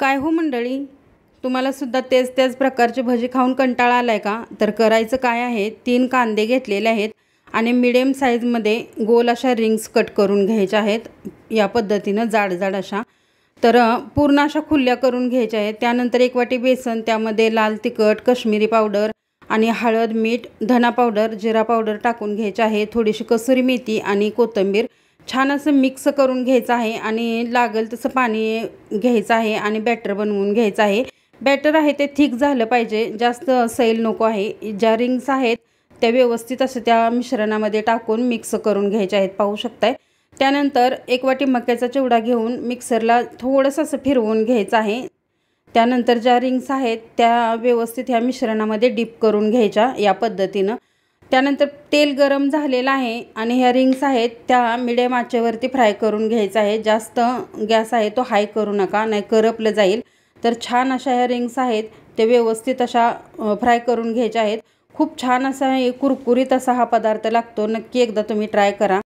काय हो मंडळी, तुम्हाला सुद्धा तेच प्रकारची भजी खाऊन कंटाळा आलाय का? तर करायचं काय आहे, 3 कांदे घेतलेले आहेत आणि मिडियम साईजमध्ये गोल अशा रिंग्स कट करून घ्यायच्या आहेत. या पद्धतीनं जाड अशा तर पूर्ण अशा खुल्या करून घ्यायच्या आहेत. त्यानंतर 1 वाटी बेसन, त्यामध्ये लाल तिखट, काश्मीरी पावडर आणि हळद, मीठ, धना पावडर, जिरा पावडर टाकून घ्यायचे आहे. थोडीशी कसुरी मेथी आणि कोथिंबीर छान असं मिक्स करून घ्यायचं आहे आणि लागेल तसं पाणी घ्यायचं आहे आणि बॅटर बनवून घ्यायचं आहे. बॅटर आहे ते थिक झालं पाहिजे, जास्त सैल नको आहे. ज्या रिंग्स आहेत त्या व्यवस्थित असं त्या मिश्रणामध्ये टाकून मिक्स करून घ्यायच्या आहेत, पाहू शकताय. त्यानंतर 1 वाटी मक्याचा चिवडा घेऊन मिक्सरला थोडंसं असं फिरवून घ्यायचं आहे. त्यानंतर ज्या रिंग्स आहेत त्या व्यवस्थित ह्या मिश्रणामध्ये डिप करून घ्यायच्या या पद्धतीनं. त्यानंतर तेल गरम झालेलं आहे आणि ह्या रिंग्स आहेत त्या मिडियम आचेवरती फ्राय करून घ्यायचा आहे. जास्त गॅस आहे तो हाय करू नका, नाही करपलं जाईल. तर छान अशा ह्या रिंग्स आहेत ते व्यवस्थित अशा फ्राय करून घ्यायच्या आहेत. खूप छान असा कुरकुरीत असा हा पदार्थ लागतो. नक्की एकदा तुम्ही ट्राय करा.